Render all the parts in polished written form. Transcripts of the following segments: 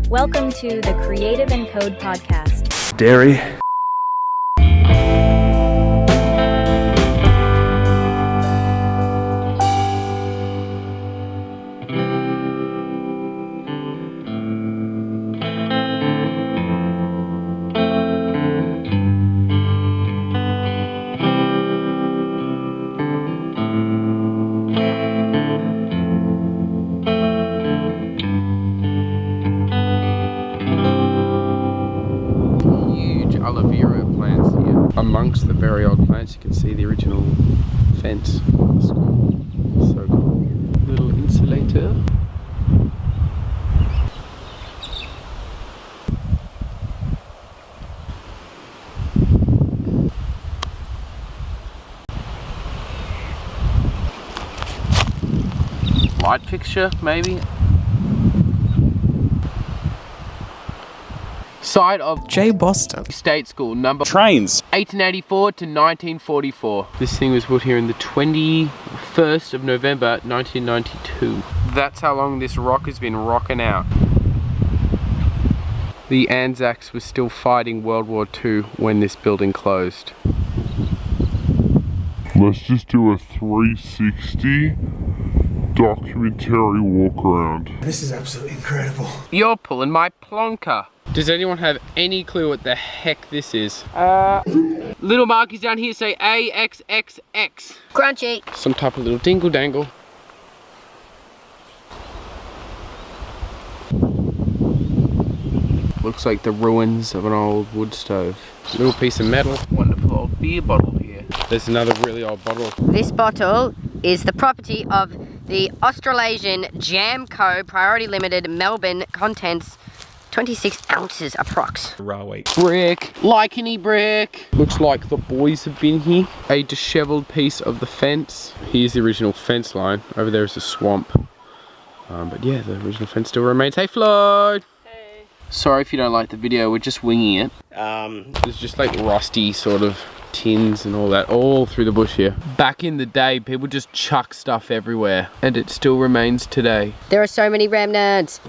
Welcome to the Creative and Code podcast. Dairy. Aloe vera plants here. Amongst the very old plants you can see the original fence of the school. So cool. Little insulator. Light fixture maybe. Site of J. Boston State School, number trains 1884 to 1944. This thing was put here in the 21st of November 1992. That's how long this rock has been rocking out. The Anzacs were still fighting World War II when this building closed. Let's just do a 360 documentary walk around. This is absolutely incredible. You're pulling my plonker. Does anyone have any clue what the heck this is? Little markies down here say AXXX. Crunchy. Some type of little dingle dangle. Looks like the ruins of an old wood stove. Little piece of metal. Wonderful old beer bottle here. There's another really old bottle. This bottle is the property of the Australasian Jam Co. Priority Limited, Melbourne. Contents 26 ounces approx. railway. Brick, licheny brick. Looks like the boys have been here. A disheveled piece of the fence. Here's the original fence line. Over there is a swamp. But yeah, the original fence still remains. Hey Flo! Hey. Sorry if you don't like the video, we're just winging it. There's just like rusty sort of tins and all that all through the bush here. Back in the day, people just chuck stuff everywhere, and it still remains today. There are so many remnants.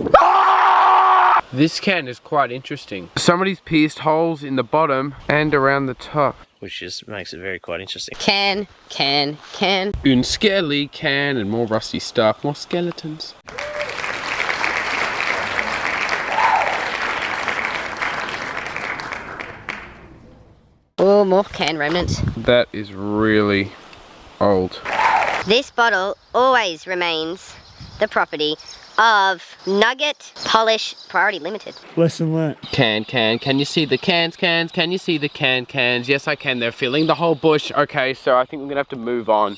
This can is quite interesting. Somebody's pierced holes in the bottom and around the top. Which just makes it very quite interesting. Can. Un skelly can and more rusty stuff, more skeletons. Oh, more can remnants. That is really old. This bottle always remains the property of Nugget Polish Priority Limited. Lesson learnt. Can you see the cans? Can you see the cans? Yes, I can. They're filling the whole bush. Okay, so I think we're gonna have to move on.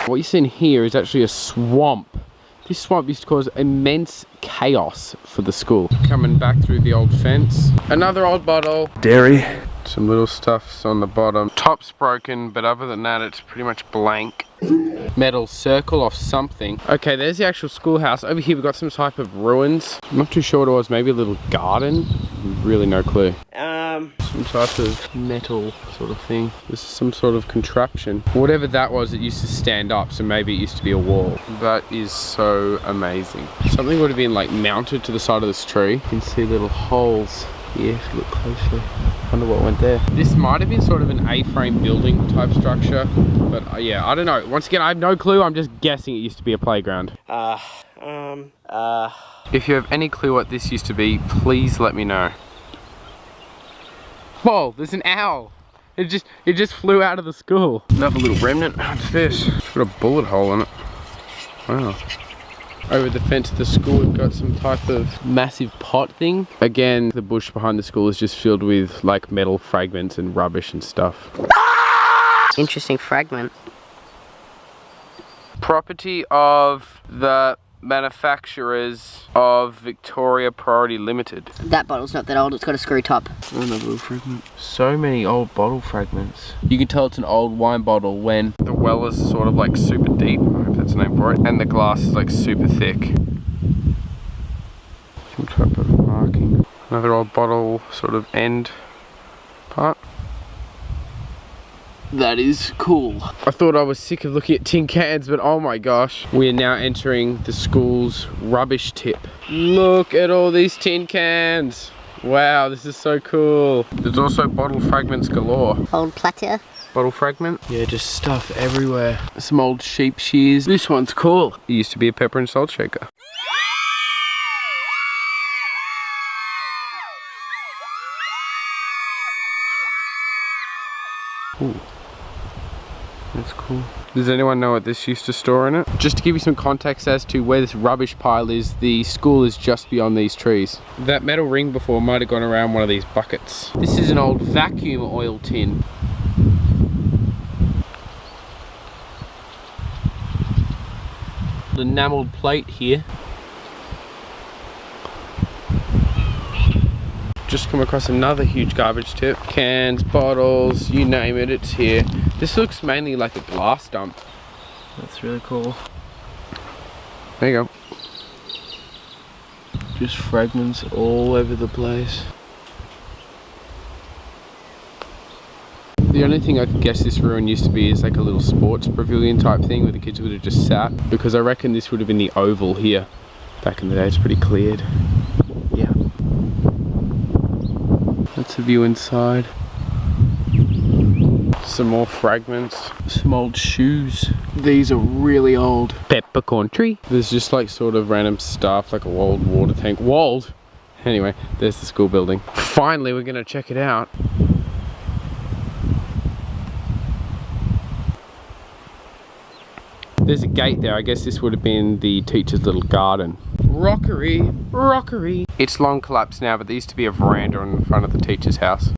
What you see in here is actually a swamp. This swamp used to cause immense chaos for the school. Coming back through the old fence. Another old bottle. Dairy. Some little stuffs on the bottom. Top's broken, but other than that, it's pretty much blank. Metal circle off something. Okay, there's the actual schoolhouse. Over here, we've got some type of ruins. I'm not too sure what it was. Maybe a little garden? Really no clue. Some type of metal sort of thing. This is some sort of contraption. Whatever that was, it used to stand up, so maybe it used to be a wall. That is so amazing. Something would have been like mounted to the side of this tree. You can see little holes here if you look closely. Wonder what went there. This might have been sort of an A-frame building type structure, but yeah, I don't know. Once again, I have no clue. I'm just guessing it used to be a playground. If you have any clue what this used to be, please let me know. Whoa, there's an owl. It just flew out of the school. Another little remnant. What's this? It's got a bullet hole in it. Wow. Over the fence of the school, we've got some type of massive pot thing. Again, the bush behind the school is just filled with like metal fragments and rubbish and stuff. Interesting fragment. Property of the manufacturers of Victoria Priority Limited. That bottle's not that old, it's got a screw top. Another little fragment. So many old bottle fragments. You can tell it's an old wine bottle when the well is sort of like super deep, I hope that's the name for it, and the glass is like super thick. Some type of marking. Another old bottle sort of end part. That is cool. I thought I was sick of looking at tin cans, but oh my gosh. We are now entering the school's rubbish tip. Look at all these tin cans. Wow, this is so cool. There's also bottle fragments galore. Old platter. Bottle fragment? Yeah, just stuff everywhere. Some old sheep shears. This one's cool. It used to be a pepper and salt shaker. Ooh. That's cool. Does anyone know what this used to store in it? Just to give you some context as to where this rubbish pile is, the school is just beyond these trees. That metal ring before might have gone around one of these buckets. This is an old vacuum oil tin. Enameled plate here. Just come across another huge garbage tip. Cans, bottles, you name it, it's here. This looks mainly like a glass dump. That's really cool. There you go. Just fragments all over the place. The only thing I could guess this ruin used to be is like a little sports pavilion type thing where the kids would have just sat, because I reckon this would have been the oval here. Back in the day, it's pretty cleared. Yeah. That's a view inside. Some more fragments. Some old shoes. These are really old. Peppercorn tree. There's just like sort of random stuff, like a old water tank. Walled! Anyway, there's the school building. Finally, we're gonna check it out. There's a gate there. I guess this would have been the teacher's little garden. Rockery, rockery. It's long collapsed now, but there used to be a veranda in front of the teacher's house.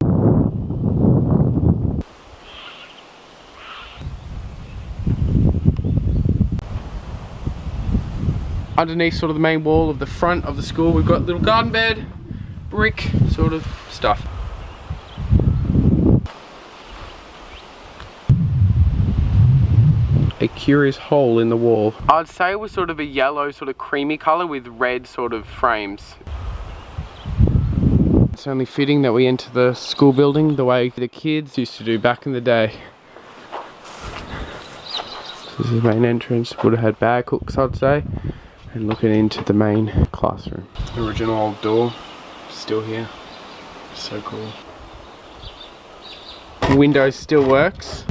Underneath sort of the main wall of the front of the school, we've got a little garden bed, brick sort of stuff. A curious hole in the wall. I'd say it was sort of a yellow, sort of creamy colour with red sort of frames. It's only fitting that we enter the school building the way the kids used to do back in the day. This is the main entrance. Would have had bag hooks, I'd say. And looking into the main classroom. The original old door, still here. So cool. Windows still works.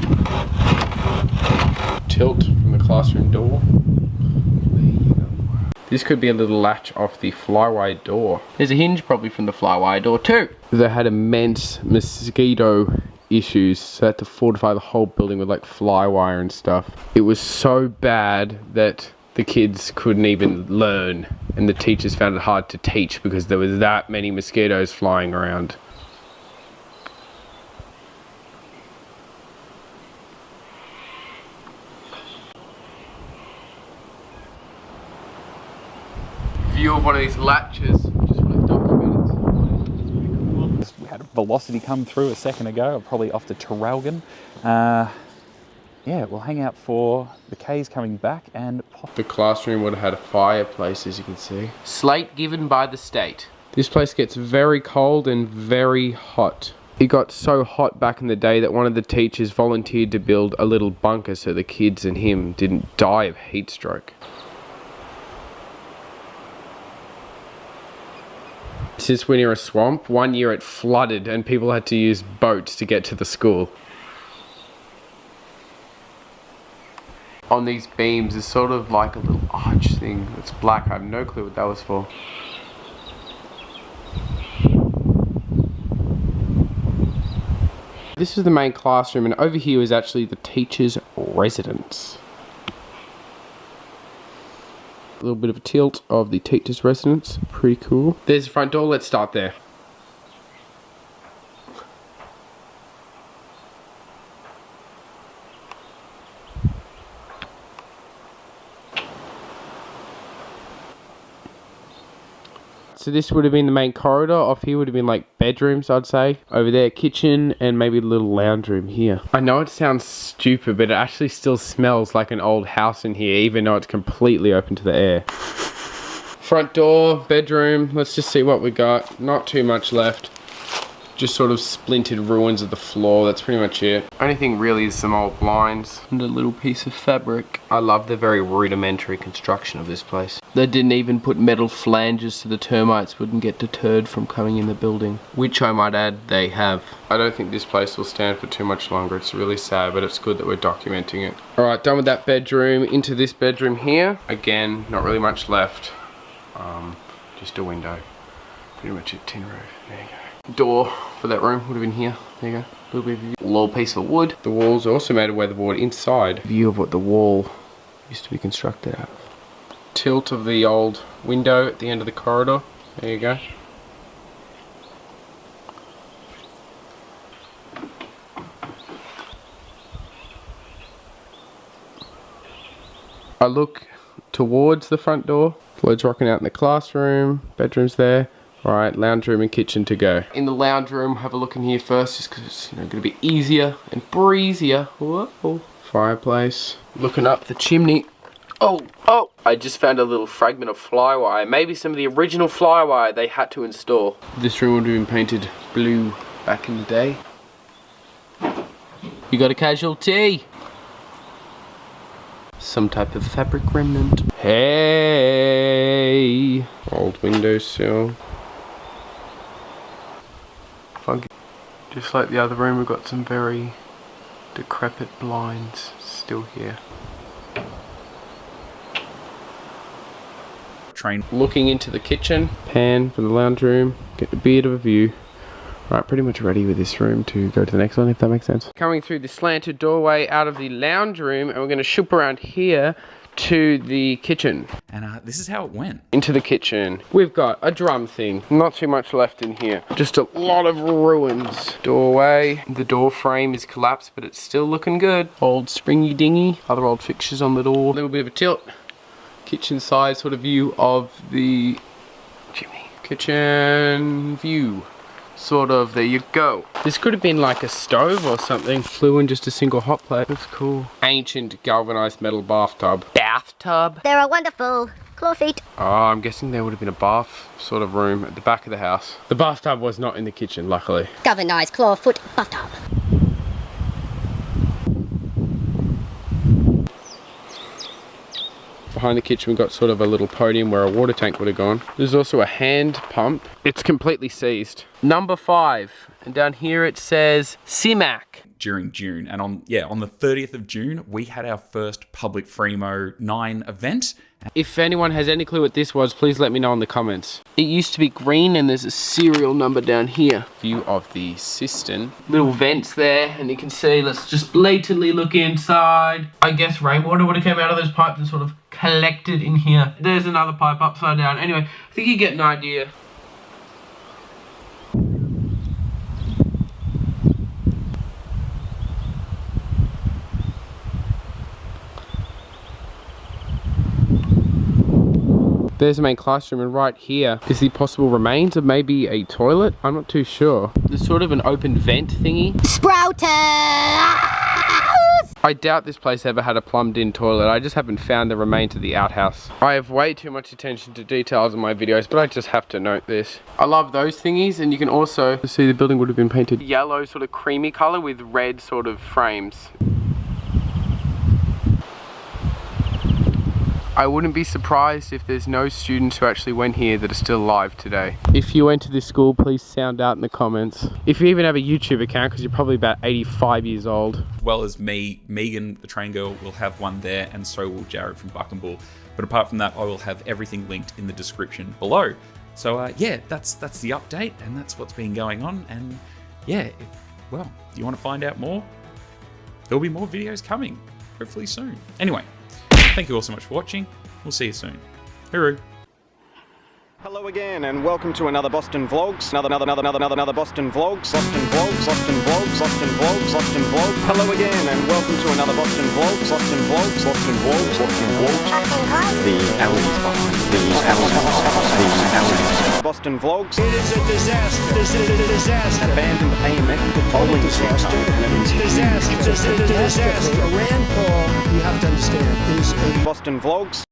Tilt from the classroom door. There you go. This could be a little latch off the flyway door. There's a hinge probably from the flyway door too. They had immense mosquito issues, so they had to fortify the whole building with like fly wire and stuff. It was so bad that the kids couldn't even learn, and the teachers found it hard to teach because there was that many mosquitoes flying around. View of one of these latches, just want to document it. We had a velocity come through a second ago, probably off to Traralgon. Yeah, we'll hang out for the K's coming back and pop. The classroom would have had a fireplace, as you can see. Slate given by the state. This place gets very cold and very hot. It got so hot back in the day that one of the teachers volunteered to build a little bunker so the kids and him didn't die of heat stroke. Since we're near a swamp, one year it flooded and people had to use boats to get to the school. On these beams is sort of like a little arch thing that's black. I have no clue what that was for. This is the main classroom, and over here is actually the teacher's residence. A little bit of a tilt of the teacher's residence. Pretty cool. There's the front door. Let's start there. So this would have been the main corridor. Off here would have been like bedrooms, I'd say. Over there, kitchen, and maybe a little lounge room here. I know it sounds stupid, but it actually still smells like an old house in here, even though it's completely open to the air. Front door, bedroom. Let's just see what we got. Not too much left. Just sort of splintered ruins of the floor, that's pretty much it. Only thing really is some old blinds and a little piece of fabric. I love the very rudimentary construction of this place. They didn't even put metal flanges so the termites wouldn't get deterred from coming in the building. Which I might add, they have. I don't think this place will stand for too much longer. It's really sad, but it's good that we're documenting it. Alright, done with that bedroom. Into this bedroom here. Again, not really much left. Just a window. Pretty much a tin roof. There you go. Door for that room would have been here. There you go. A little bit of view. Little piece of wood. The walls are also made of weatherboard inside. View of what the wall used to be constructed out of. Tilt of the old window at the end of the corridor. There you go. I look towards the front door. Floyd's rocking out in the classroom. Bedroom's there. Alright, lounge room and kitchen to go. In the lounge room, have a look in here first, just because it's going to be easier and breezier. Whoa. Fireplace. Looking up the chimney. Oh! I just found a little fragment of flywire. Maybe some of the original flywire they had to install. This room would have been painted blue back in the day. You got a casualty! Some type of fabric remnant. Hey! Old windowsill. Funky. Just like the other room, we've got some very decrepit blinds still here. Train. Looking into the kitchen, pan for the lounge room, get a bit of a view. Right, pretty much ready with this room to go to the next one, if that makes sense. Coming through the slanted doorway out of the lounge room, and we're going to shoop around here to the kitchen. And this is how it went. Into the kitchen. We've got a drum thing. Not too much left in here. Just a lot of ruins. Doorway. The door frame is collapsed, but it's still looking good. Old springy dinghy. Other old fixtures on the door. A little bit of a tilt. Kitchen side sort of view of the chimney. Kitchen view. Sort of, there you go. This could have been like a stove or something. Flew in just a single hot plate. That's cool. Ancient galvanized metal bathtub. Bathtub? There are wonderful claw feet. Oh, I'm guessing there would have been a bath sort of room at the back of the house. The bathtub was not in the kitchen, luckily. Galvanized claw foot bathtub. Behind the kitchen we've got sort of a little podium where a water tank would have gone. There's also a hand pump. It's completely seized. Number 5. And down here it says CIMAC. During June, and on the 30th of June, we had our first public Fremo 9 event. If anyone has any clue what this was, please let me know in the comments. It used to be green and there's a serial number down here. View of the cistern. Little vents there, and you can see, let's just blatantly look inside. I guess rainwater would have come out of those pipes and sort of collected in here. There's another pipe upside down. Anyway, I think you get an idea. There's the main classroom, and right here is the possible remains of maybe a toilet. I'm not too sure. There's sort of an open vent thingy. Sprouters! I doubt this place ever had a plumbed in toilet. I just haven't found the remains of the outhouse. I have way too much attention to details in my videos, but I just have to note this. I love those thingies, and you can also see the building would have been painted yellow, sort of creamy color with red sort of frames. I wouldn't be surprised if there's no students who actually went here that are still alive today. If you went to this school, please sound out in the comments. If you even have a YouTube account, because you're probably about 85 years old. As well as me, Megan, the train girl, will have one there, and so will Jared from Buckenbull. But apart from that, I will have everything linked in the description below. So yeah, that's the update, and that's what's been going on. And yeah, well, you want to find out more? There'll be more videos coming, hopefully soon. Anyway. Thank you all so much for watching. We'll see you soon. Hooroo. Hello again, and welcome to another Boston Vlogs. Another Boston Vlogs. Hello again, and welcome to another Boston Vlogs. The alleys behind the Boston Vlogs. It is a disaster. This is a disaster. Abandoned payment, bowling Disaster. It's a disaster. It's a disaster. A rainfall, you have to understand, is a Boston Vlogs.